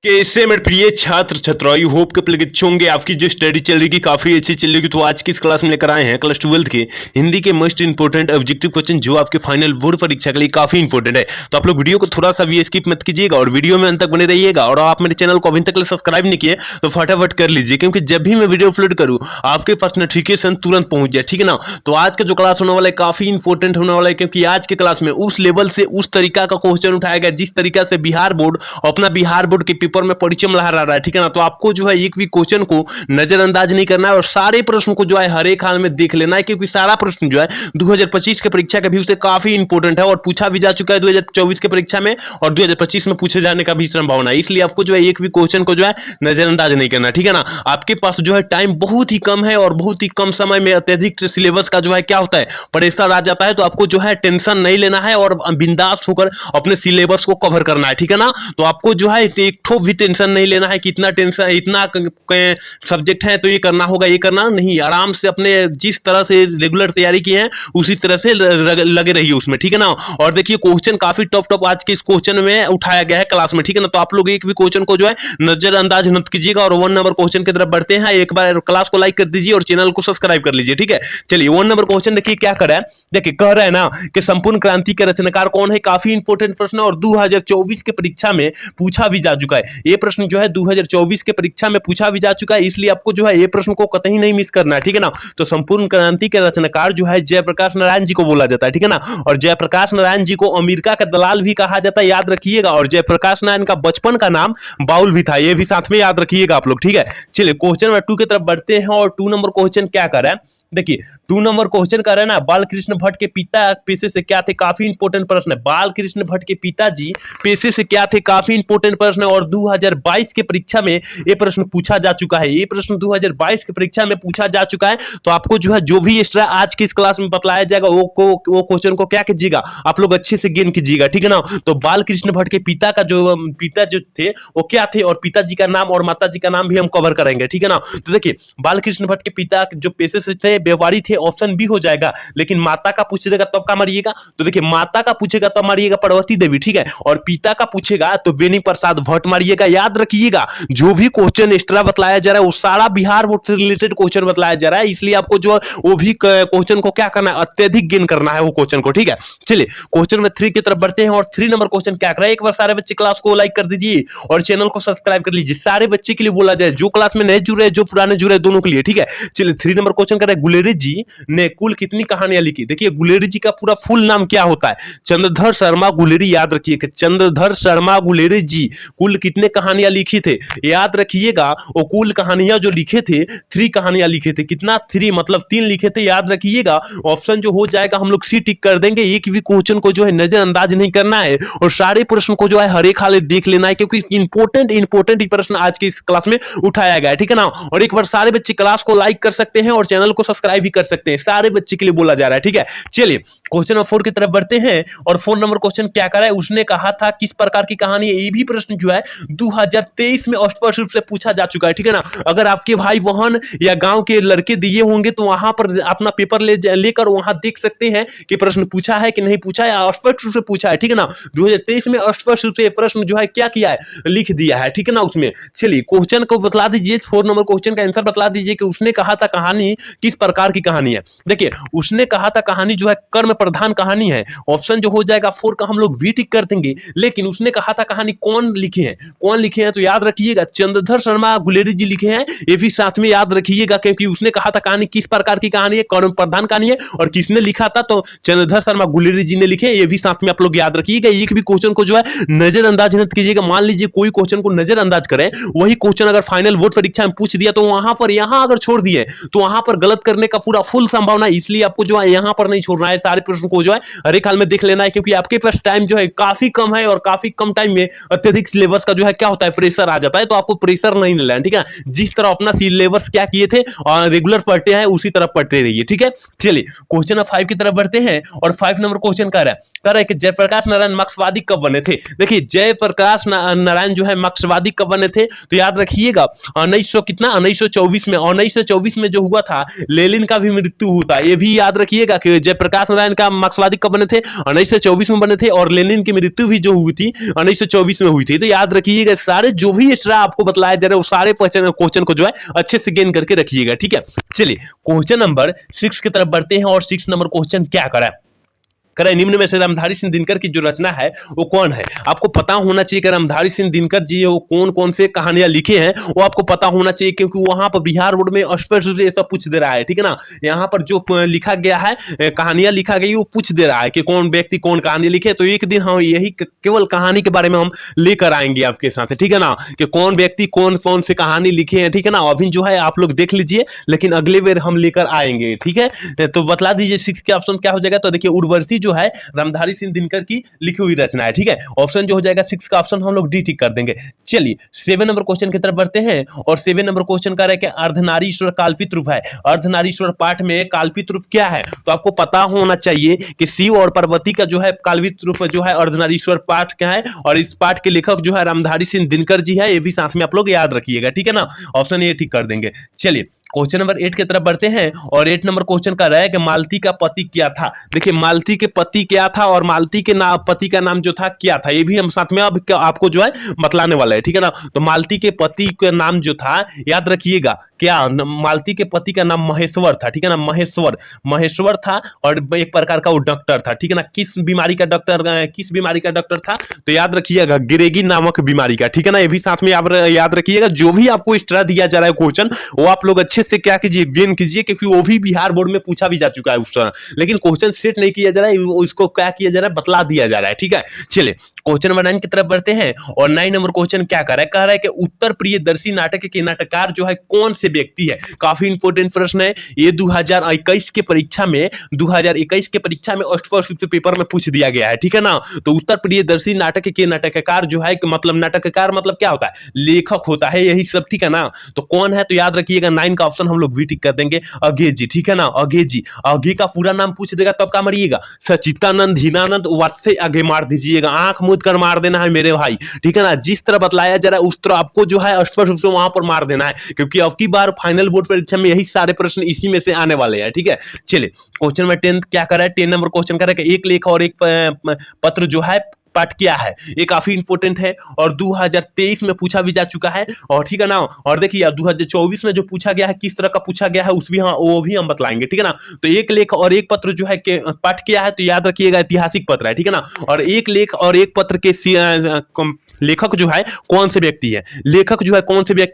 कैसे मेरे प्रिय छात्र छात्राओं, यू होप के प्ले अच्छे होंगे। आपकी जो स्टडी चल रही है काफी अच्छी चल रही है। तो आज की इस क्लास में लेकर आए हैं क्लास 12 के हिंदी के मोस्ट इंपोर्टेंट ऑब्जेक्टिव क्वेश्चन जो आपके फाइनल बोर्ड परीक्षा के लिए काफी इंपोर्टेंट है। तो आप लोग वीडियो को थोड़ा सा भी स्किप मत कीजिएगा और वीडियो में अंत तक बने रहिएगा। और आप मेरे चैनल को अभी तक सब्सक्राइब नहीं किए तो फटाफट कर लीजिए, क्योंकि जब भी मैं वीडियो अपलोड करूँ आपके पास नोटिफिकेशन तुरंत पहुंच जाए, ठीक है ना। तो आज का जो क्लास होने वाला है काफी इंपोर्टेंट होने वाला है, क्योंकि आज के क्लास में उस लेवल से उस तरीका का क्वेश्चन उठाया गया जिस तरीका से बिहार बोर्ड अपना बिहार बोर्ड के पेपर में परिचय लहरा रहा है, ठीक है ना। तो आपको जो है एक भी क्वेश्चन को नजरअंदाज नहीं करना है और सारे प्रश्नों को जो है हर एक हाल में देख लेना है, क्योंकि सारा प्रश्न जो है 2025 के परीक्षा के व्यू से काफी इंपोर्टेंट है और पूछा भी जा चुका है 2024 के परीक्षा में और 2025 में पूछे जाने का भी संभावना है। इसलिए आपको जो है एक भी क्वेश्चन को जो है नजरअंदाज नहीं करना, ठीक है ना। आपके पास जो है टाइम बहुत ही कम है और बहुत ही कम समय में अत्यधिक सिलेबस का जो है क्या होता है प्रेशर आ जाता है। तो आपको जो है टेंशन नहीं लेना है और बिंदास होकर अपने सिलेबस को कवर करना है, ठीक है ना। तो आपको जो है एक ठो भी टेंशन नहीं लेना है कि इतना टेंशन इतना सब्जेक्ट है तो ये करना होगा, ये करना नहीं। आराम से अपने जिस तरह से रेगुलर तैयारी की है उसी तरह से लगे रहिए उसमें, ठीक है ना। और देखिए क्वेश्चन काफी टफ आज के इस क्वेश्चन में उठाया गया है क्लास में, ठीक है ना। तो आप लोग एक भी क्वेश्चन को जो है नजरअंदाज मत कीजिएगा और 1 नंबर क्वेश्चन की तरफ बढ़ते हैं। एक बार क्लास को लाइक कर दीजिए और चैनल को सब्सक्राइब कर लीजिए, ठीक है। चलिए 1 नंबर क्वेश्चन देखिए क्या कर रहा है। देखिए कह रहा है ना कि संपूर्ण क्रांति के रचनाकार कौन है। काफी इंपोर्टेंट प्रश्न और 2024 के परीक्षा में पूछा भी जा चुका है। ये प्रश्न जो है 2024 के परीक्षा में पूछा भी जा चुका है, इसलिए आपको जो है ये प्रश्न को कतई नहीं मिस करना है, ठीक है ना। तो संपूर्ण क्रांति के रचनाकार जो है जयप्रकाश नारायण जी को बोला जाता है, ठीक है ना। और जयप्रकाश नारायण जी को अमेरिका का दलाल भी कहा जाता है, याद रखिएगा। और जयप्रकाश नारायण का बचपन का नाम बाउल भी था, ये भी साथ में याद रखिएगा आप लोग, ठीक है। चलिए क्वेश्चन नंबर 2 की तरफ बढ़ते हैं और 2 नंबर क्वेश्चन क्या कर रहा है। देखिए 2 नंबर क्वेश्चन कर रहा है ना, बाल कृष्ण भट्ट के पिता पेशे से क्या थे। काफी इंपोर्टेंट प्रश्न है। बाल कृष्ण भट्ट के पिताजी पेशे से क्या थे, काफी इंपोर्टेंट प्रश्न है और 2022 के परीक्षा में ये प्रश्न पूछा जा चुका है। ये प्रश्न 2022 के परीक्षा में पूछा जा चुका है। तो आपको जो है जो भी एक्स्ट्रा आज की इस क्लास में बतलाया जाएगा वो क्वेश्चन को क्या कीजिएगा, आप लोग अच्छे से गेन कीजिएगा, ठीक है ना। तो बाल कृष्ण भट्ट के पिता जो थे वो क्या थे और पिताजी का नाम और माताजी का नाम भी हम कवर करेंगे, ठीक है ना। तो देखिए बाल कृष्ण भट्ट के पिता जो पेशे से थे व्यापारी थे, ऑप्शन बी हो जाएगा। लेकिन माता का पूछेगा तब का मारिएगा, तो देखिए माता का पूछेगा तब मारिएगा पार्वती देवी, ठीक है। और पिता का पूछेगा तो बेनी प्रसाद भट्ट मारिएगा। याद रखिएगा जो भी क्वेश्चन एक्स्ट्रा बतलाया जा रहा है वो सारा बिहार बोर्ड से रिलेटेड क्वेश्चन बतलाया जा रहा है, इसलिए आपको जो वो भी क्वेश्चन को क्या करना है, अत्यधिक गेन करना है वो क्वेश्चन को, ठीक है। चलिए क्वेश्चन में 3 की तरफ बढ़ते हैं और 3 नंबर क्वेश्चन क्या कर रहा है। एक बार सारे बच्चे क्लास को लाइक कर दीजिए और चैनल को सब्सक्राइब कर लीजिए। सारे बच्चे के लिए बोला जाए, जो क्लास में नए जुड़े जो पुराने जुड़े दोनों के लिए, ठीक है। चलिए 3 नंबर क्वेश्चन कर रहा है, गुलेरी जी ने कुल कितनी कहानियां लिखी। देखिए गुलेरी जी का पूरा फुल नाम क्या होता है, चंद्रधर शर्मा गुलेरी। याद रखिएगा चंद्रधर शर्मा गुलेरी जी कुल कितने कहानियां लिखी थे, याद रखिएगा। वो कुल कहानियां जो लिखे थे 3 कहानियां लिखे थे। कितना 3 मतलब 3 लिखे थे, याद रखिएगा। ऑप्शन जो हो जाएगा हम लोग सी टिक कर देंगे। एक भी क्वेश्चन को जो है नजरअंदाज नहीं करना है और सारे प्रश्न को जो है हर एक हाल देख लेना है, क्योंकि इंपोर्टेंट प्रश्न आज की इस क्लास में उठाया गया है, ठीक है ना। और एक बार सारे बच्चे क्लास को लाइक कर सकते हैं और चैनल को सब्सक्राइब भी कर सकते हैं, सारे बच्चे के लिए बोला जा रहा है, ठीक है। चलिए क्वेश्चन नंबर 4 की तरफ बढ़ते हैं और 4 नंबर क्वेश्चन क्या कर रहा है। उसने कहा था किस प्रकार की कहानी है। ये भी प्रश्न जो है 2023 में स्पष्ट रूप से पूछा जा चुका है, ठीक है ना। अगर आपके भाई बहन या गांव के लड़के दिए होंगे तो वहां पर अपना पेपर लेकर वहां देख सकते हैं कि प्रश्न पूछा है कि नहीं पूछा है, स्पष्ट रूप से पूछा है, ठीक है ना। 2023 में स्पष्ट रूप से प्रश्न जो है क्या किया है, लिख दिया है, ठीक है ना उसमें। चलिए क्वेश्चन को बतला दीजिए, 4 नंबर क्वेश्चन का आंसर बतला दीजिए कि उसने कहा था कहानी किस प्रकार की कहानी है। देखिए उसने कहा था कहानी जो है कर्म प्रधान कहानी है। ऑप्शन जो हो जाएगा 4 का हम लोग वी टिक कर देंगे। लेकिन उसने कहा था कहानी कौन लिखे हैं, तो याद रखिएगा चंद्रधर शर्मा गुलेरी जी लिखे हैं, ये भी साथ में याद रखिएगा, क्योंकि उसने कहा था कहानी किस प्रकार की कहानी है, कर्म प्रधान कहानी है। और किसने लिखा था, तो चंद्रधर शर्मा गुलेरी जी ने लिखे, ये भी साथ में आप लोग याद रखिएगा। एक भी क्वेश्चन को जो है नजरअंदाज मत कीजिएगा। मान लीजिए कोई क्वेश्चन को नजरअंदाज करें, वही क्वेश्चन अगर फाइनल बोर्ड परीक्षा में पूछ दिया तो वहां पर यहां अगर छोड़ दिए तो वहां पर गलत करने का पूरा फुल संभावना, इसलिए आपको जो है यहां पर नहीं छोड़ना है। सारे प्रश्न को जो है हर एक हाल में देख लेना है, क्योंकि आपके पास टाइम जो है काफी कम है और काफी कम टाइम में अत्यधिक सिलेबस का जो है क्या होता है प्रेशर आ जाता है। तो आपको प्रेशर नहीं लेना है, ठीक है। जिस तरह अपना सिलेबस क्या किए थे और रेगुलर पढ़ते हैं उसी तरह पढ़ते रहिए, ठीक है। चलिए क्वेश्चन नंबर 5 की तरफ बढ़ते हैं और 5 नंबर क्वेश्चन कह रहा है कि जयप्रकाश नारायण मार्क्सवादी कब बने थे। देखिए जयप्रकाश नारायण जो है मार्क्सवादी कब बने थे, तो याद रखिएगा 1924 में। 1924 में जो हुआ था लेनिन का भी मृत्यु हुआ था, ये भी याद रखिएगा कि जयप्रकाश नारायण का मार्क्सवादी कब बने थे, 1924 में बने थे। और लेनिन की मृत्यु भी जो हुई थी 1924 में हुई थी, तो याद रखिए रखिएगा, सारे जो भी एक्स्ट्रा आपको बताया जा रहा है वो सारे क्वेश्चन को जो है अच्छे से गेन करके रखिएगा, ठीक है। चलिए क्वेश्चन नंबर 6 की तरफ बढ़ते हैं और 6 नंबर क्वेश्चन क्या करा है, निम्न में से रामधारी सिंह दिनकर की जो रचना है वो कौन है। आपको पता होना चाहिए कि रामधारी सिंह दिनकर जी वो कौन कौन से कहानियां लिखे हैं वो आपको पता होना चाहिए, क्योंकि वहां पर बिहार बोर्ड में स्पष्ट रूप से ये सब पूछ दे रहा है, ठीक है ना। यहाँ पर जो लिखा गया है, कहानियां लिखा गई वो पूछ दे रहा है कि कौन व्यक्ति कौन कहानी लिखे। तो एक दिन हम यही केवल कहानी के बारे में हम लेकर आएंगे आपके साथ, ठीक है ना, कि कौन व्यक्ति कौन कौन से कहानी लिखे हैं, ठीक है ना। अभी जो है आप लोग देख लीजिए, लेकिन अगले बार हम लेकर आएंगे, ठीक है। तो बतला दीजिए 6 के ऑप्शन क्या हो जाएगा। तो देखिए उर्वशी जो है रामधारी सिंह दिनकर की लिखी हुई रचना है, ठीक है। ऑप्शन जो हो जाएगा 6 का ऑप्शन हम लोग डी टिक कर देंगे। चलिए 7 नंबर क्वेश्चन की तरफ बढ़ते हैं और 7 नंबर क्वेश्चन का है कि अर्धनारीश्वर काल्पित रूप है। अर्धनारीश्वर पाठ में काल्पित रूप क्या है, तो आपको पता होना चाहिए कि शिव और पार्वती का जो है काल्पित रूप जो है अर्धनारीश्वर पाठ क्या है, और इस पाठ के लेखक जो है रामधारी सिंह दिनकर जी है, ये भी साथ में आप लोग याद रखिएगा, ठीक है ना। ऑप्शन ए ठीक कर देंगे। चलिए क्वेश्चन नंबर 8 की तरफ बढ़ते हैं और 8 नंबर क्वेश्चन का रहा है कि मालती का पति क्या था। देखिए मालती के पति क्या था और मालती के पति का नाम जो था क्या था, ये भी हम साथ में अब आपको जो है बतलाने वाला है, ठीक है ना। तो मालती के पति का नाम जो था याद रखिएगा क्या, मालती के पति का नाम महेश्वर था, ठीक है ना। महेश्वर था और एक प्रकार का वो डॉक्टर था, ठीक है ना। किस बीमारी का डॉक्टर था, तो याद रखिएगा गिरेगी नामक बीमारी का, ठीक है ना। ये भी साथ में आप याद रखिएगा। जो भी आपको इस तरह दिया जा रहा है क्वेश्चन वो आप लोग अच्छे से क्या कीजिए, गेन कीजिए, क्योंकि वो भी बिहार बोर्ड में पूछा भी जा चुका है उस समय, लेकिन क्वेश्चन सेट नहीं किया जा रहा है, उसको क्या किया जा रहा है बतला दिया जा रहा है, ठीक है। चलिए क्वेश्चन नंबर 9 की तरफ बढ़ते हैं और 9 नंबर क्वेश्चन क्या कह रहा है कि उत्तर प्रियदर्शी नाटक के नाटककार जो है कौन से व्यक्ति है। काफी इंपोर्टेंट प्रश्न है ये, 2021 के परीक्षा में 2021 के परीक्षा में स्पष्ट पेपर में पूछ दिया गया है, ठीक है ना। तो उत्तर प्रियदर्शी नाटक के नाटककार जो है, मतलब नाटककार मतलब क्या होता है, लेखक होता है, यही सब, ठीक है ना। तो कौन है, तो याद रखिएगा 9 का ऑप्शन हम लोग भी टिक कर देंगे, अघे जी, ठीक है ना। अघे जी, अघे का पूरा नाम पूछ देगा तब क्या मरिएगा, सचितानंद हीनानंद वत्से आगे मार दीजिएगा, आंख मूंद कर मार देना है मेरे भाई, ठीक है ना। जिस तरह बतलाया जा रहा है उस तरह आपको जो है स्पष्ट रूप से वहां पर मार देना है, क्योंकि अब की बार फाइनल बोर्ड परीक्षा में यही सारे प्रश्न इसी में से आने वाले हैं, ठीक है। चलिए क्वेश्चन नंबर 10 क्या कर रहा है, 10 नंबर क्वेश्चन कर रहा है कि एक लेख और एक पत्र जो है पाठ क्या है। ये काफी इंपोर्टेंट है और 2023 में पूछा भी जा चुका है, और ठीक है ना। और देखिए 2024 में जो पूछा गया है किस तरह का पूछा गया है वो भी हम बतलाएंगे, ठीक है ना। तो एक लेख और एक पत्र जो है पाठ क्या है, तो याद रखिएगा ऐतिहासिक पत्र है, ठीक है ना। और एक लेख और एक पत्र के लेखक जो है कौन से व्यक्ति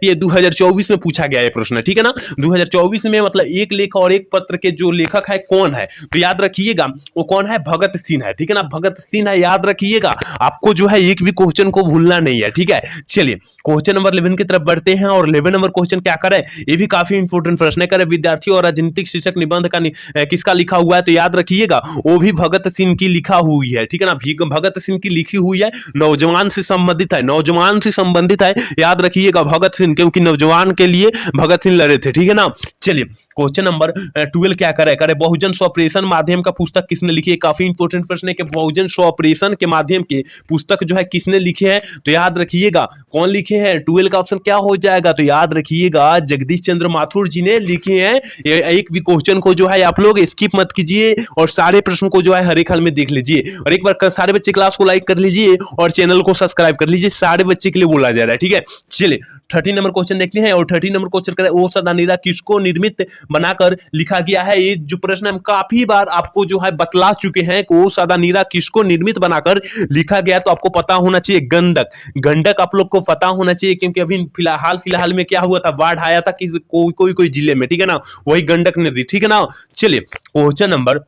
है, 2024 में पूछा गया है प्रश्न, ठीक है ना। 2024 में मतलब एक लेख और एक पत्र के जो लेखक है कौन है, तो याद रखिएगा वो कौन है, भगत सिंह है, ठीक है ना। भगत सिंह है, याद रखिएगा, आपको जो है एक भी क्वेश्चन को भूलना नहीं है, ठीक है। चलिए क्वेश्चन नंबर 11 की तरफ बढ़ते हैं और 11 नंबर क्वेश्चन क्या करे, ये भी काफी इंपोर्टेंट प्रश्न है। करे विद्यार्थी और राजनीतिक शिक्षक निबंध का किसका लिखा हुआ है, तो याद रखिएगा वो भी भगत सिंह की लिखा हुई है, ठीक है ना। भगत सिंह की लिखी हुई है, नौजवान से संबंधित है, याद रखिएगा भगत सिंह, क्योंकि नौजवान के लिए भगत सिंह लड़े थे, ठीक है ना। चलिए क्वेश्चन नंबर 12 क्या करे बहुजन स्वप्रेषण माध्यम का पुस्तक किसने लिखी है। काफी इंपोर्टेंट प्रश्न है कि बहुजन स्वप्रेषण के माध्यम के पुस्तक जो है किसने लिखे हैं, तो याद रखिएगा कौन लिखे हैं। 12 का ऑप्शन क्या हो जाएगा, तो याद रखिएगा जगदीश चंद्र माथुर जी ने लिखे हैं। एक भी क्वेश्चन को जो है आप लोग स्किप मत कीजिए और सारे प्रश्नों को जो है हर एक हाल में देख लीजिए, और एक बार सारे बच्चे क्लास को लाइक कर लीजिए और चैनल को सब्सक्राइब कर लीजिए, सारे बच्चे के लिए बोला जा रहा है, ठीक है। चलिए 13 नंबर क्वेश्चन देखते हैं और 13 नंबर क्वेश्चन करें ओ सदा नीरा किसको निर्मित बनाकर लिखा गया है। ये जो प्रश्न हम काफी बार आपको जो है बतला चुके हैं कि ओ सदा नीरा किसको निर्मित बनाकर लिखा गया, तो आपको पता होना चाहिए गंडक आप लोग को पता होना चाहिए, क्योंकि अभी फिलहाल में क्या हुआ था, बाढ़ आया था किस कोई जिले में, ठीक है ना, वही गंडक नदी, ठीक है ना। चलिए क्वेश्चन नंबर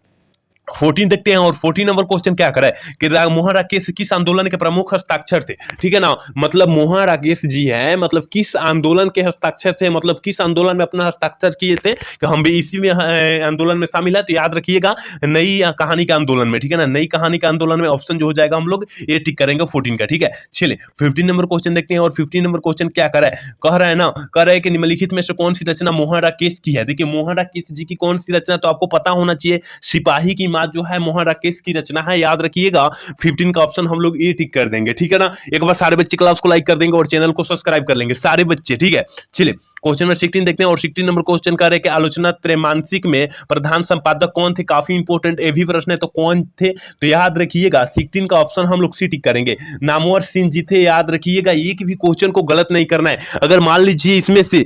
14 देखते हैं और 14 नंबर क्वेश्चन क्या करे कि मोहन राकेश किस आंदोलन के प्रमुख हस्ताक्षर थे, ठीक है ना। मतलब मोहन राकेश जी है, मतलब किस आंदोलन के हस्ताक्षर थे, मतलब किस आंदोलन में अपना हस्ताक्षर किए थे कि हम भी इसी में आंदोलन में शामिल है, तो याद रखिएगा नई कहानी के आंदोलन में, ठीक है ना। नई कहानी के आंदोलन में ऑप्शन जो हो जाएगा हम लोग ये टिक करेंगे 14 का, ठीक है। चलिए 15 नंबर क्वेश्चन देखते हैं और 15 नंबर क्वेश्चन क्या कर रहा है, कह रहा है ना, कह रहा है कि निम्नलिखित में से कौन सी रचना मोहन राकेश की है। देखिए मोहन राकेश जी की कौन सी रचना, तो आपको पता होना चाहिए सिपाही की माँ जो है मोहन राकेश की रचना है, याद रखिएगा। 15 का ऑप्शन हम लोग ए टिक कर देंगे, ठीक है ना। एक बार सारे बच्चे क्लास को लाइक कर देंगे और चैनल को सब्सक्राइब कर लेंगे सारे बच्चे, ठीक है। चलिए क्वेश्चन नंबर 16 देखते हैं, और 16 नंबर क्वेश्चन कर रहे हैं कि आलोचना त्रैमासिक में प्रधान संपादक कौन थे। काफी इंपॉर्टेंट ये भी प्रश्न है, तो कौन थे, तो याद रखिएगा 16 का ऑप्शन हम लोग सी टिक करेंगे, नामवर सिंह जी थे। याद रखिएगा एक भी क्वेश्चन को गलत नहीं करना है। अगर मान लीजिए इसमें से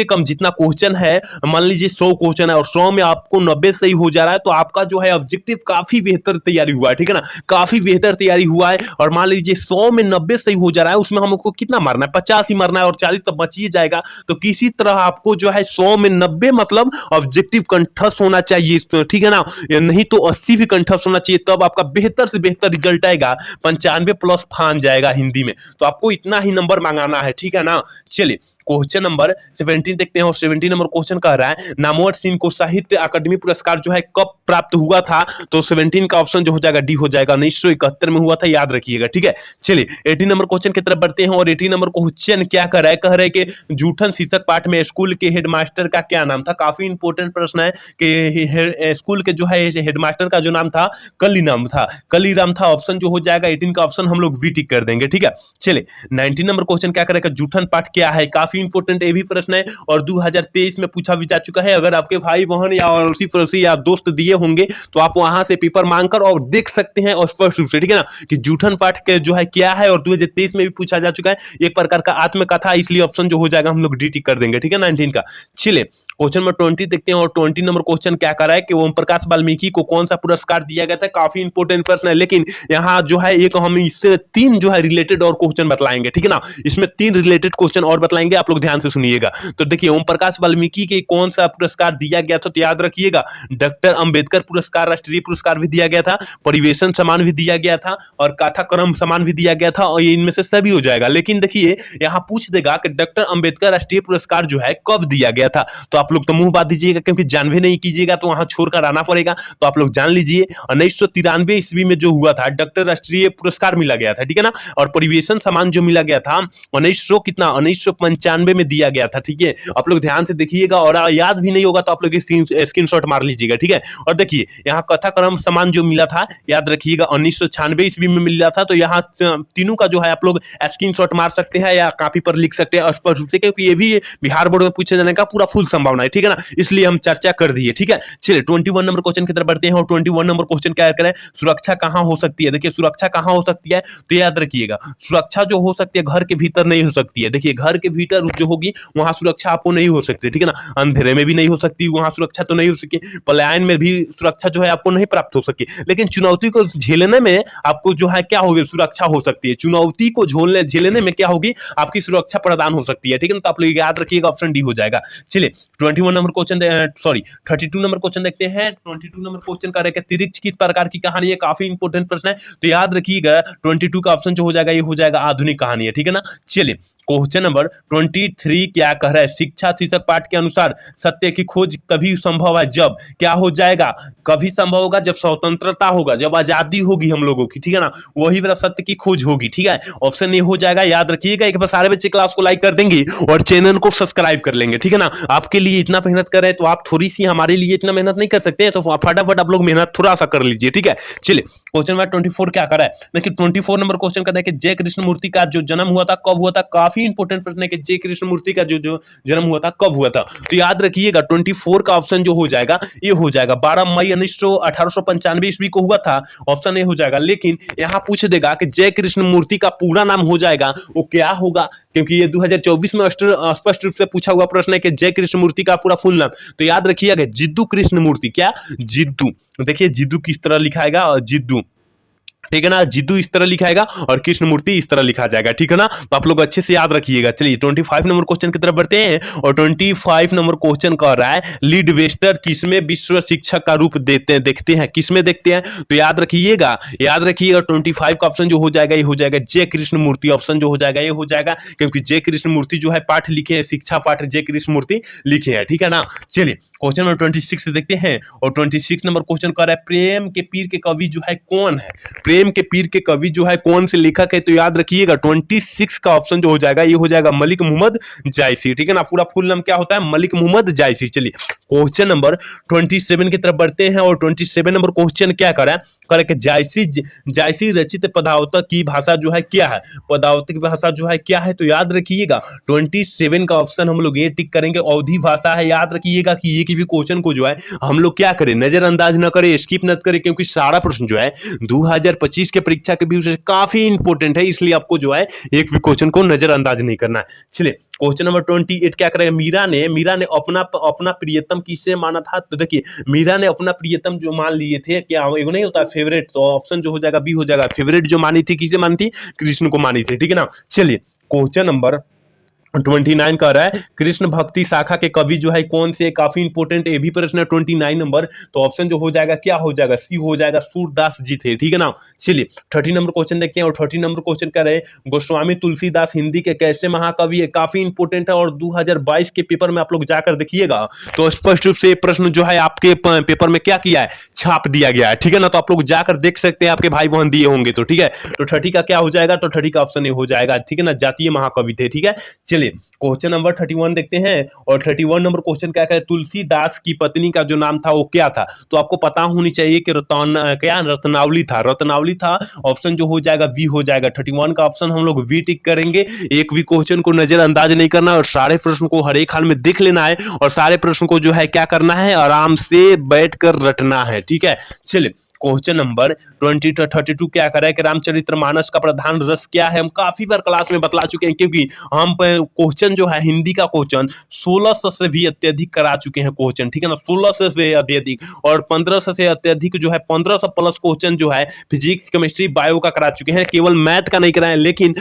कम जितना क्वेश्चन है, मान लीजिए 100 क्वेश्चन है और 100 में आपको 90 सही हो जा रहा है, तो आपका जो है ऑब्जेक्टिव काफी बेहतर तैयारी हुआ है, ठीक है ना, काफी बेहतर तैयारी हुआ है। और मान लीजिए 100 में 90 सही हो जा रहा है, उसमें हमको कितना मारना है, 50 ही मारना है और 40 तो बच ही जाएगा। तो किसी तरह आपको जो है 100 में 90 मतलब ऑब्जेक्टिव कंठस्थ होना चाहिए, ठीक है ना, नहीं तो 80 भी कंठस्थ होना चाहिए, तब आपका बेहतर से बेहतर रिजल्ट आएगा। 95 प्लस फान जाएगा हिंदी में, तो आपको इतना ही नंबर मंगाना है, ठीक है ना। चलिए क्वेश्चन नंबर 17 देखते हैं, और 17 नंबर क्वेश्चन कह रहा है नामवर सिंह को साहित्य अकादमी पुरस्कार जो है कब प्राप्त हुआ था। तो 17 का ऑप्शन जो हो जाएगा डी हो जाएगा, 1971 में हुआ था, याद रखिएगा, ठीक है। चलिए 18 नंबर क्वेश्चन की तरफ बढ़ते हैं, और 18 नंबर क्वेश्चन क्या कर रहा है, कह रहे हैं कि जूठन शीर्षक पाठ में स्कूल के हेडमास्टर का क्या नाम था। काफी इंपॉर्टेंट प्रश्न है कि स्कूल के जो है हेडमास्टर का जो नाम था कली नाम था, कलीराम था। ऑप्शन जो हो जाएगा 18 का ऑप्शन हम लोग बी टिक कर देंगे, ठीक है। चलिए 19 नंबर क्वेश्चन क्या करेगा, जूठन पाठ क्या है। काफी इंपॉर्टेंट ये भी प्रश्न है और 2023 में पूछा भी जा चुका है। अगर आपके भाई बहन या अड़ोसी पड़ोसी या दोस्त दिए होंगे तो आप वहां से पेपर मांगकर और देख सकते हैं और स्पष्ट रूप से, ठीक है ना, कि जूठन पाठ के जो है क्या है, और 2023 में भी पूछा जा चुका है, एक प्रकार का आत्मकथा, इसलिए ऑप्शन जो हो जाएगा हम लोग डी टिक कर देंगे, ठीक है, 19 का। चलिए क्वेश्चन नंबर 20 देखते हैं, और 20 नंबर क्वेश्चन क्या कर रहा है कि ओम प्रकाश वाल्मीकि को कौन सा पुरस्कार दिया गया था। काफी इंपॉर्टेंट प्रश्न है, लेकिन यहाँ जो है एक हम इससे 3 जो है रिलेटेड और क्वेश्चन बतलाएंगे, ठीक है ना, इसमें 3 रिलेटेड क्वेश्चन और बतलाएंगे, आप लोग ध्यान से सुनिएगा। तो देखिए ओम प्रकाश वाल्मीकि के कौन सा पुरस्कार दिया गया था, तो याद रखिएगा डॉक्टर अंबेडकर पुरस्कार, राष्ट्रीय पुरस्कार भी दिया गया था, परिवेशन सम्मान भी दिया गया था, और कथा क्रम सम्मान भी दिया गया था, और ये इनमें से सभी हो जाएगा। लेकिन देखिए यहाँ पूछ देगा कि डॉक्टर अंबेडकर राष्ट्रीय पुरस्कार जो है कब दिया गया था, तो आप लोग तो मुंह बात दीजिएगा, क्योंकि जान भी नहीं कीजिएगा तो वहां छोड़कर आना पड़ेगा। तो आप लोग जान लीजिए 1993 ईस्वी में जो हुआ था, डॉक्टर राष्ट्रीय पुरस्कार मिला गया था, ठीक है ना, और परिवेशन सम्मान जो मिला गया था 1995 में दिया गया था, ठीक है। आप लोग ध्यान से देखिएगा, और याद भी नहीं होगा तो आप लोग स्क्रीनशॉट मार लीजिएगा, ठीक है। और देखिए यहाँ कथा क्रम सम्मान जो मिला था, याद रखिएगा 1996 ईस्वी में मिला था। तो यहाँ तीनों का जो है आप लोग स्क्रीनशॉट मार सकते हैं या कॉपी पर लिख सकते हैं स्पष्ट रूप से, क्योंकि ये भी बिहार बोर्ड में पूछे जाने का पूरा फुल संभावना है, ठीक है ना, इसलिए हम चर्चा कर दिए, ठीक है। चलिए 21 नंबर क्वेश्चन की तरफ बढ़ते हैं, और 21 नंबर क्वेश्चन क्या करें, सुरक्षा कहां हो सकती है। देखिए सुरक्षा कहां हो सकती है, तो याद रखिएगा सुरक्षा जो हो सकती है घर के भीतर नहीं हो सकती है। देखिए घर के भीतर जो होगी वहां सुरक्षा आपको नहीं हो सकती, ठीक है ना, अंधेरे में भी नहीं हो सकती, वहां सुरक्षा तो नहीं हो सकी, पलायन में भी सुरक्षा जो है आपको नहीं प्राप्त हो सकी। लेकिन चुनौती को झेलने में आपको जो है क्या होगी, सुरक्षा हो सकती है। चुनौती को झेलने में क्या होगी, आपकी सुरक्षा प्रदान हो सकती है, ठीक है ना। तो आप लोग याद रखिएगा ऑप्शन डी हो जाएगा। चलिए 21 नंबर क्वेश्चन 32 नंबर क्वेश्चन देखते हैं। 22 नंबर क्वेश्चन का रहेगा तिरिक्ष किस प्रकार की कहानी है। काफी इंपॉर्टेंट प्रश्न है, तो याद रखिएगा 22 का ऑप्शन जो हो जाएगा ये हो जाएगा आधुनिक कहानी है, ठीक है ना। चलिए क्वेश्चन नंबर 23 क्या कह रहा है, शिक्षा शीर्षक पाठ के अनुसार सत्य की खोज तभी संभव है जब क्या हो जाएगा, कभी संभव होगा जब स्वतंत्रता होगा, जब आजादी होगी हम लोगों की, ठीक है ना, वही वाला सत्य की खोज होगी, ठीक है। ऑप्शन ए हो जाएगा, याद रखिएगा। एक बार सारे बच्चे क्लास को लाइक कर देंगे और चैनल को सब्सक्राइब कर लेंगे, ठीक है ना। आपके लिए इतना मेहनत कर रहे हैं तो आप थोड़ी सी हमारे लिए इतना मेहनत नहीं कर सकते हैं, तो फटाफट आप लोग मेहनत थोड़ा सा कर लीजिए, ठीक है। चलिए क्वेश्चन नंबर 24 क्या कर रहा है, देखिए 24 नंबर क्वेश्चन कर रहा है कि जय कृष्ण मूर्ति का जो जन्म हुआ था कब हुआ था। काफी इंपॉर्टेंट प्रश्न है कि जय कृष्ण मूर्ति का जो जन्म हुआ था कब हुआ था। तो याद रखिएगा 24 का ऑप्शन जो हो जाएगा ये हो जाएगा 12 मई 1895 ईस्वी को हुआ था, ऑप्शन ए हो जाएगा। लेकिन यहां पूछ देगा कि जय कृष्ण मूर्ति का पूरा नाम हो जाएगा वो क्या होगा, क्योंकि ये 2024 में स्पष्ट रूप से पूछा हुआ प्रश्न है कि जय कृष्ण मूर्ति का पूरा फुल नाम। तो याद रखिएगा जिद्दू कृष्ण मूर्ति, क्या जिद्दू, देखिए जिद्दू किस तरह लिखाएगा, जिद्दू, ठीक है ना, जिद्दू इस तरह लिखाएगा और कृष्ण मूर्ति इस तरह लिखा जाएगा, ठीक है ना। तो आप लोग अच्छे से याद रखिएगा। चलिए 25 नंबर क्वेश्चन की तरफ बढ़ते हैं, और 25 नंबर क्वेश्चन कह रहा है लीड वेस्टर किसमें विश्व शिक्षक का रूप देखते हैं, किसमें देखते हैं। तो याद रखिएगा 25 का ऑप्शन जो हो जाएगा ये हो जाएगा जय कृष्ण मूर्ति, ऑप्शन जो हो जाएगा ये हो जाएगा, क्योंकि जय कृष्ण मूर्ति जो है पाठ लिखे हैं, शिक्षा पाठ जय कृष्ण मूर्ति लिखे हैं, ठीक है ना। चलिए क्वेश्चन नंबर 26 देखते हैं, और 26 नंबर क्वेश्चन कह रहा है प्रेम के पीर के कवि जो है कौन है। प्रेम प्रेम के पीर के कवि जो है कौन से लेखक है, तो याद रखिएगा 26 का ऑप्शन जो हो जाएगा ये हो जाएगा मलिक मोहम्मद जायसी, ठीक है ना। पूरा फुल नाम क्या होता है, मलिक मोहम्मद जायसी। चलिए क्वेश्चन नंबर 27 की तरफ बढ़ते हैं और 27 नंबर क्वेश्चन क्या करा कि जायसी रचित पदावत की भाषा जो है क्या है, पदावत की भाषा जो है क्या है, तो याद रखिएगा 27 का ऑप्शन हम लोग ये टिक करेंगे, अवधी भाषा है। याद रखिएगा कि ये की भी क्वेश्चन को जो है हम लोग क्या करें, नजरअंदाज न करें, स्किप न करें, क्योंकि सारा प्रश्न जो है 2025 के परीक्षा के व्यू से काफी इंपॉर्टेंट है, इसलिए आपको जो है एक भी क्वेश्चन को नजरअंदाज नहीं करना है। चलिए क्वेश्चन नंबर 28 क्या करेगा, मीरा ने अपना प्रियतम किससे माना था, तो देखिए मीरा ने अपना प्रियतम जो मान लिए थे, क्या एगो नहीं होता फेवरेट, तो ऑप्शन जो हो जाएगा बी हो जाएगा, फेवरेट जो मानी थी किसे मानी थी, कृष्ण को मानी थी, ठीक है ना। चलिए क्वेश्चन नंबर 29 कह रहा है कृष्ण भक्ति शाखा के कवि जो है कौन से, काफी इंपोर्टेंट ये भी प्रश्न है 29 नंबर, तो ऑप्शन जो हो जाएगा क्या हो जाएगा, सी हो जाएगा, सूरदास जी थे, ठीक है ना। चलिए 30 नंबर क्वेश्चन देखते हैं और 30 नंबर क्वेश्चन कह रहे हैं गोस्वामी तुलसीदास हिंदी के कैसे महाकवि है, काफी इंपोर्टेंट है और 2022 के पेपर में आप लोग जाकर देखिएगा तो स्पष्ट रूप से प्रश्न जो है आपके पेपर में क्या किया है, छाप दिया गया है, ठीक है ना। तो आप लोग जाकर देख सकते हैं, आपके भाई बहन दिए होंगे, तो ठीक है। तो 30 का क्या हो जाएगा, तो 30 का ऑप्शन हो जाएगा, ठीक है ना, जातीय महाकवि थे, ठीक है। चलिए क्वेश्चन नंबर 31 देखते हैं और 31 नंबर क्वेश्चन क्या है, तुलसीदास की पत्नी का जो नाम था वो क्या था, तो आपको पता होनी चाहिए कि रत्नावली था, ऑप्शन जो हो जाएगा बी हो जाएगा, 31 का ऑप्शन हम लोग बी टिक करेंगे। एक भी क्वेश्चन को नजरअंदाज नहीं करना और सारे प्रश्न को हर एक हाल में देख लेना है और सारे प्रश्न को जो है क्या करना है, आराम से बैठकर रटना है, ठीक है। चलिए क्वेश्चन नंबर 32 क्या करा है कि रामचरितमानस का प्रधान रस क्या है, हम काफी बार क्लास में बतला चुके हैं, क्योंकि हम क्वेश्चन जो है हिंदी का क्वेश्चन 1600 से भी अत्यधिक करा चुके हैं क्वेश्चन, ठीक है ना, 1600 से अत्यधिक और 1500 से अत्यधिक जो है 1500 प्लस क्वेश्चन जो है फिजिक्स केमिस्ट्री बायो का करा चुके हैं, केवल मैथ का नहीं कराए, लेकिन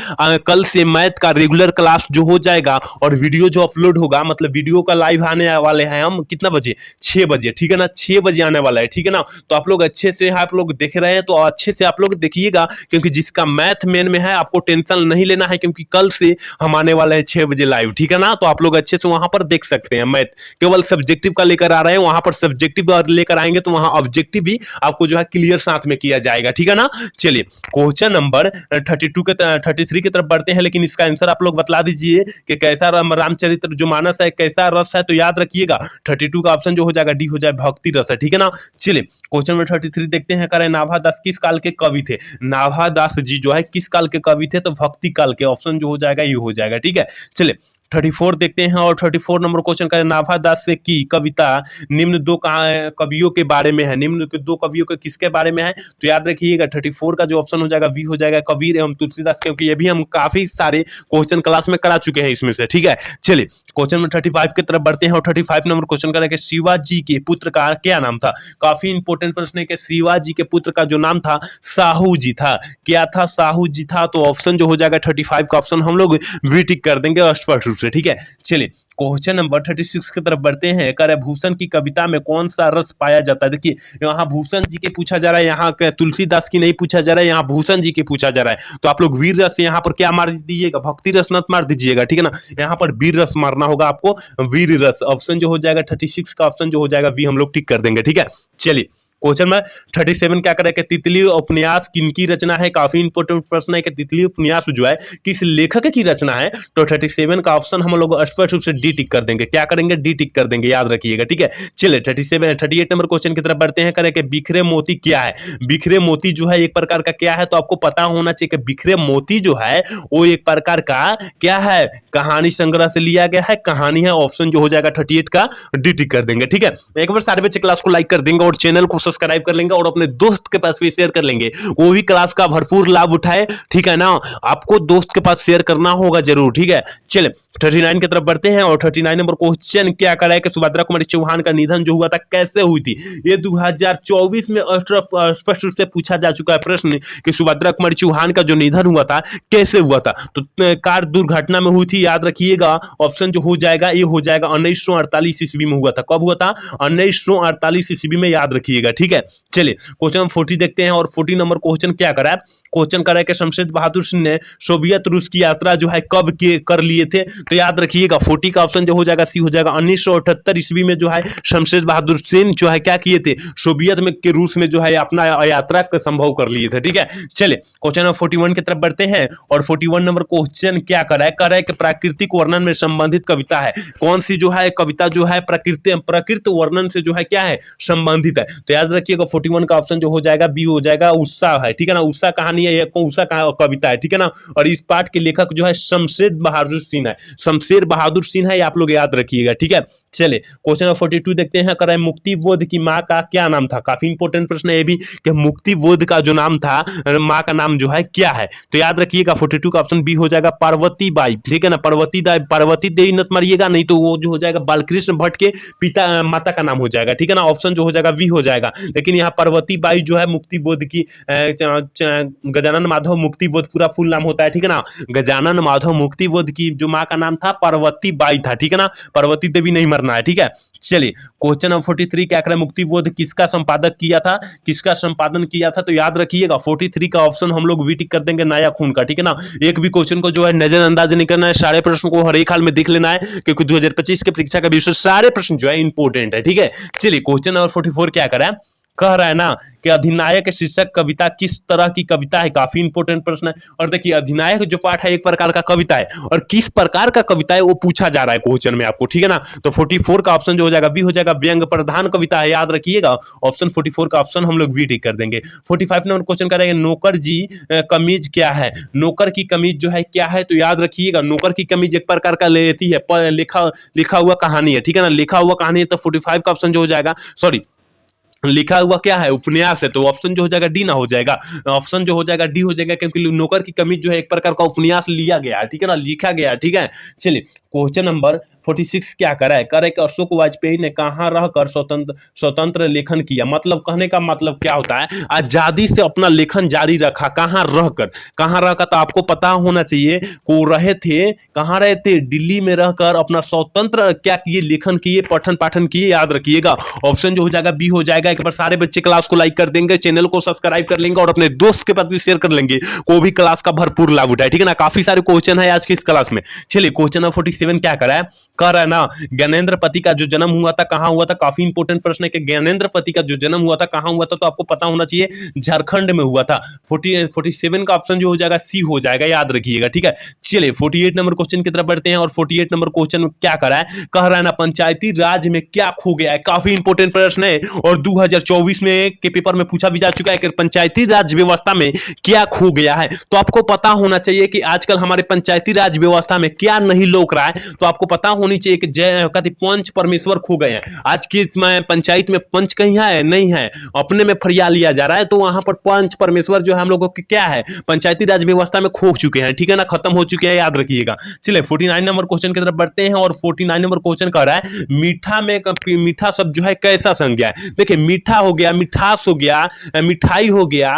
कल से मैथ का रेगुलर क्लास जो हो जाएगा और वीडियो जो अपलोड होगा, मतलब वीडियो का लाइव आने वाले हैं हम कितना बजे, 6 बजे, ठीक है ना, 6 बजे आने वाला है, ठीक है ना। तो आप लोग अच्छे से आप लोग देख रहे हैं तो अच्छे से आप लोग देखिएगा, क्योंकि जिसका मैथ मेन में है आपको टेंशन नहीं लेना है, क्योंकि कल से हम आने वाले हैं 6 बजे लाइव, ठीक है ना। तो आप लोग अच्छे से वहां पर देख सकते हैं, मैथ केवल सब्जेक्टिव का लेकर आ रहे हैं, वहां पर सब्जेक्टिव लेकर आएंगे तो वहां ऑब्जेक्टिव भी आपको जो है क्लियर साथ में किया जाएगा, ठीक है ना। चलिए क्वेश्चन नंबर 33 की तरफ बढ़ते हैं, लेकिन इसका आंसर आप लोग बतला दीजिए कि कैसा रामचरित्र जो मानस है कैसा रस है, तो याद रखिएगा 32 का ऑप्शन जो हो जाएगा डी हो जाए, भक्ति रस है, ठीक है ना। चलिए क्वेश्चन नंबर 33 देखते हैं, करें नाभादास किस काल के कवि थे, नाभादास जी जो है किस काल के कवि थे, तो भक्ति काल के, ऑप्शन जो हो जाएगा ये हो जाएगा, ठीक है। चलिए 34 देखते हैं और 34 नंबर क्वेश्चन का नाभादास से की कविता निम्न दो कवियों के बारे में है, निम्न के दो कवियों के किसके बारे में है, तो याद रखिएगा 34 का जो ऑप्शन हो जाएगा वी हो जाएगा, कबीर एवं तुलसीदास, क्योंकि ये भी हम काफी सारे क्वेश्चन क्लास में करा चुके हैं इसमें से, ठीक है। चलिए क्वेश्चन नंबर 35 की तरफ बढ़ते हैं और 35 नंबर क्वेश्चन करेंगे शिवाजी के पुत्र का क्या नाम था, काफी इंपोर्टेंट प्रश्न है कि शिवाजी के पुत्र का जो नाम था साहू जी था, क्या था, साहू जी था, तो ऑप्शन जो हो जाएगा 35 का ऑप्शन हम लोग वी टिक कर देंगे स्पष्ट रूप से, ठीक है। चलिए क्वेश्चन नंबर 36 की तरफ बढ़ते हैं, कर भूषण की कविता में कौन सा रस पाया जाता है, देखिए यहाँ भूषण जी के पूछा जा रहा है, यहाँ तुलसीदास की नहीं पूछा जा रहा है, यहाँ भूषण जी के पूछा जा रहा है, तो आप लोग वीर रस यहाँ पर क्या मार दीजिएगा, भक्ति रस मत मार दीजिएगा, ठीक है ना, यहाँ पर वीर रस मारना होगा आपको, वीर रस, ऑप्शन जो हो जाएगा 36 का ऑप्शन जो हो जाएगा वी हम लोग टिक कर देंगे, ठीक है। चलिए क्वेश्चन में 37 क्या करें कि तितली उपन्यास किनकी रचना है, काफी इंपोर्टेंट प्रश्न है कि तितली उपन्यास जो है किस लेखक की रचना है, तो 37 का ऑप्शन हम लोग स्पष्ट रूप से डी टिक कर देंगे, क्या करेंगे, डी टिक कर देंगे, याद रखिएगा, ठीक है। चलिए 38 नंबर क्वेश्चन की तरफ बढ़ते हैं, करें कि बिखरे मोती क्या है, बिखरे मोती जो है एक प्रकार का क्या है, तो आपको पता होना चाहिए कि बिखरे मोती जो है वो एक प्रकार का क्या है, कहानी संग्रह से लिया गया है, कहानी है, ऑप्शन जो हो जाएगा 38 का डी टिक कर देंगे, ठीक है। एक बार सारे बच्चे क्लास को लाइक कर देंगे और चैनल को सब्सक्राइब कर लेंगे और अपने दोस्त के पास भी शेयर कर लेंगे, वो भी क्लास का भरपूर लाभ उठाए, ठीक है ना, आपको दोस्त के पास शेयर करना होगा जरूर, ठीक है। चलिए 39 की तरफ बढ़ते हैं और 39 नंबर क्वेश्चन क्या करा है कि सुभद्रा कुमारी चौहान का निधन जो हुआ था कैसे हुई थी, ये 2024 में स्पष्ट रूप से पूछा जा चुका है प्रश्न कि सुभद्रा कुमारी चौहान का जो निधन हुआ था कैसे हुआ था, तो कार दुर्घटना में हुई थी, याद रखिएगा, ऑप्शन जो हो जाएगा ये हो जाएगा 1948 ईस्वी में हुआ था, कब हुआ था, 1948 ईस्वी में, याद रखिएगा, ठीक ठीक है। चलिए क्वेश्चन नंबर 40 देखते हैं और 40 नंबर क्वेश्चन क्या करा है। क्वेश्चन करा है कि शमशेद बहादुर सिंह ने सोवियत रूस की यात्रा जो है कब कर लिए थे। तो याद रखिएगा 40 का ऑप्शन जो हो जाएगा सी हो जाएगा। 1978 ईस्वी में जो है शमशेद बहादुर सिंह जो है क्या किए थे, सोवियत में के रूस में जो है अपना यात्रा संभव कर लिए थे, ठीक है। चलिए क्वेश्चन नंबर 41 की तरफ बढ़ते हैं और 41 नंबर क्वेश्चन क्या करा है कि प्राकृतिक वर्णन में संबंधित कविता है। कौन सी जो है कविता जो है प्रकृति वर्णन से जो है क्या है, संबंधित है। तो याद रखिएगा 41 का ऑप्शन जो हो जाएगा बी हो जाएगा, उत्साह है, ठीक है ना। उत्साह कहानी है, उत्साह कविता है, ठीक है ना। और इस पाठ के लेखक जो है शमशेद बहादुर सिंह है, शमशेर बहादुर सिंह है, आप लोग याद रखिएगा, ठीक है। चलिए क्वेश्चन नंबर 42 देखते हैं। कर मुक्ति बोध की माँ का क्या नाम था। काफी इंपॉर्टेंट प्रश्न है ये भी कि मुक्ति बोध का जो नाम था, माँ का नाम जो है क्या है। तो याद रखिएगा 42 का ऑप्शन बी हो जाएगा पार्वती बाई, ठीक है ना। पार्वती देवी नत मारिएगा, नहीं तो वो जो हो जाएगा बालकृष्ण भट्ट के पिता माता का नाम हो जाएगा, ठीक है ना। ऑप्शन जो हो जाएगा वी हो जाएगा। लेकिन यहाँ पार्वती बाई जो है मुक्ति बोध की गजानन माधव मुक्ति बोध पूरा फुल नाम होता है, ठीक है ना। गजानन माधव मुक्ति बोध की जो माँ का नाम था पार्वती बाई था, ठीक है ना। पार्वती देवी नहीं मरना है, ठीक है। चलिए क्वेश्चन नंबर 43 क्या करें, मुक्ति बोध किसका संपादक किया था, किसका संपादन किया था। तो याद रखिएगा 43 का ऑप्शन हम लोग वी टिक कर देंगे, नाया खून का, ठीक है ना। एक भी क्वेश्चन को जो है नजरअंदाज नहीं करना है, सारे प्रश्न को हर एक हाल में देख लेना है, क्योंकि 2025 के परीक्षा का विषय सारे प्रश्न जो है इंपॉर्टेंट है, ठीक है। चलिए क्वेश्चन नंबर 44 क्या करा है, कह रहा है ना कि अधिनायक शीर्षक कविता किस तरह की कविता है। काफी इंपॉर्टेंट प्रश्न है। और देखिए अधिनायक जो पाठ है एक प्रकार का कविता है, और किस प्रकार का कविता है वो पूछा जा रहा है क्वेश्चन में आपको, ठीक है ना। तो 44 का ऑप्शन जो हो जाएगा बी हो जाएगा, व्यंग प्रधान कविता है, याद रखिएगा। ऑप्शन 44 का ऑप्शन हम लोग वी टिक कर देंगे। 45 नंबर क्वेश्चन करेंगे, नौकर जी कमीज क्या है। नौकर की कमीज जो है क्या है। तो याद रखिएगा नौकर की कमीज एक प्रकार का लेती है, लिखा हुआ कहानी है, ठीक है ना। लिखा हुआ कहानी है, तो 45 का ऑप्शन जो हो जाएगा, सॉरी लिखा हुआ क्या है, उपन्यास है, तो ऑप्शन जो हो जाएगा डी ना हो जाएगा। ऑप्शन जो हो जाएगा डी हो जाएगा, क्योंकि नौकर की कमीज जो है एक प्रकार का उपन्यास लिया गया है, ठीक है ना, लिखा गया है, ठीक है। चलिए क्वेश्चन नंबर 46 क्या करा है, कि अशोक वाजपेयी ने कहां रहकर स्वतंत्र लेखन किया। मतलब कहने का मतलब क्या होता है, आजादी से अपना लेखन जारी रखा, कहां रहकर। तो आपको पता होना चाहिए को रहे थे, कहां रहे थे, दिल्ली में रहकर अपना स्वतंत्र क्या किए, लेखन किए, पठन पाठन किए, याद रखिएगा। ऑप्शन जो हो जाएगा बी हो जाएगा। एक बार सारे बच्चे क्लास को लाइक कर देंगे, चैनल को सब्सक्राइब कर लेंगे और अपने दोस्त के पास भी शेयर कर लेंगे, को भी क्लास का भरपूर लाभ उठाए, ठीक है ना। काफी सारे क्वेश्चन है आज की इस क्लास में। चलिए क्वेश्चन नंबर 47 क्या करा है, कह रहा है ना ज्ञानेंद्र पति का जो जन्म हुआ था कहां हुआ था। काफी इंपॉर्टेंट प्रश्न है कि ज्ञानेंद्र पति का जो जन्म हुआ था कहां हुआ था। तो आपको पता होना चाहिए झारखंड में हुआ था। 47 का ऑप्शन जो हो जाएगा सी हो जाएगा, याद रखिएगा, ठीक है। चलिए 48 नंबर क्वेश्चन की तरफ बढ़ते हैं और 48 नंबर क्वेश्चन क्या करा है, कह रहा है ना पंचायती राज में क्या खो गया है। काफी इंपॉर्टेंट प्रश्न है और 2024 में के पेपर में पूछा भी जा चुका है कि पंचायती राज व्यवस्था में क्या खो गया है। तो आपको पता होना चाहिए कि आजकल हमारे पंचायती राज व्यवस्था में क्या नहीं लोक रहा है। तो आपको पता होनी चाहिए कि पंच परमेश्वर खो गए हैं। आज की पंचायत में पंच कहीं है नहीं है, अपने में फरिया लिया जा रहा है। तो वहां पर पंच परमेश्वर जो है हम लोगों के क्या है, पंचायती राज व्यवस्था में खो चुके हैं, ठीक है ना, खत्म हो चुके हैं, याद रखिएगा। चलिए 49 नंबर क्वेश्चन की तरफ बढ़ते हैं और 49 नंबर क्वेश्चन कह रहा है मीठा में मीठा शब्द जो है कैसा संज्ञा है। देखिए मीठा हो गया, मिठास हो गया, मिठाई हो गया,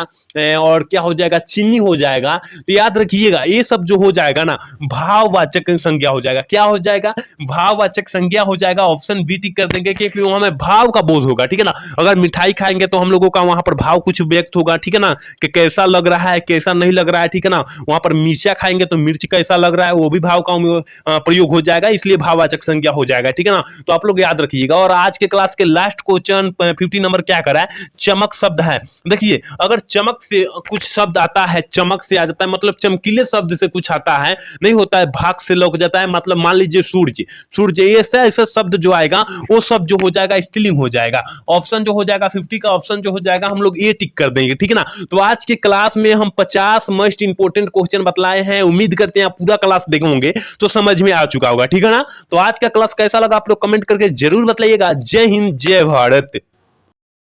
और क्या हो जाएगा, चीनी हो जाएगा। तो याद रखिएगा ये सब जो हो जाएगा ना भाववाचक संज्ञा हो जाएगा। क्या हो जाएगा, भाववाचक संज्ञा हो जाएगा। ऑप्शन बी टिक कर देंगे क्योंकि वहां में भाव का बोध होगा, ठीक है ना। अगर मिठाई खाएंगे तो हम लोगों का वहां पर भाव कुछ व्यक्त होगा, ठीक है ना, कि कैसा लग रहा है, कैसा नहीं लग रहा है, ठीक है ना। वहां पर मिर्चा खाएंगे तो मिर्च कैसा लग रहा है, वो भी भाव का प्रयोग हो जाएगा, इसलिए भाववाचक संज्ञा हो जाएगा, ठीक है ना। तो आप लोग याद रखिएगा। और आज के क्लास के लास्ट क्वेश्चन 50 नंबर क्या करा है, चमक शब्द है। देखिए अगर चमक से कुछ शब्द आता है, चमक से आ जाता है, मतलब चमकीले शब्द से कुछ आता है, नहीं होता है भाग से लग जाता है। मतलब मान लीजिए सूर्य ऐसा शब्द जो आएगा वो शब्द जो हो जाएगा स्त्रीलिंग हो जाएगा। ऑप्शन जो हो जाएगा 50 का ऑप्शन जो हो जाएगा हम लोग ए टिक कर देंगे, ठीक है ना। तो आज के क्लास में हम 50 मोस्ट इंपोर्टेंट क्वेश्चन बतलाए हैं। उम्मीद करते हैं आप पूरा क्लास देखे होंगे तो समझ में आ चुका होगा, ठीक है ना। तो आज का क्लास कैसा लगा आप लोग कमेंट करके जरूर बताइएगा। जय हिंद, जय भारत।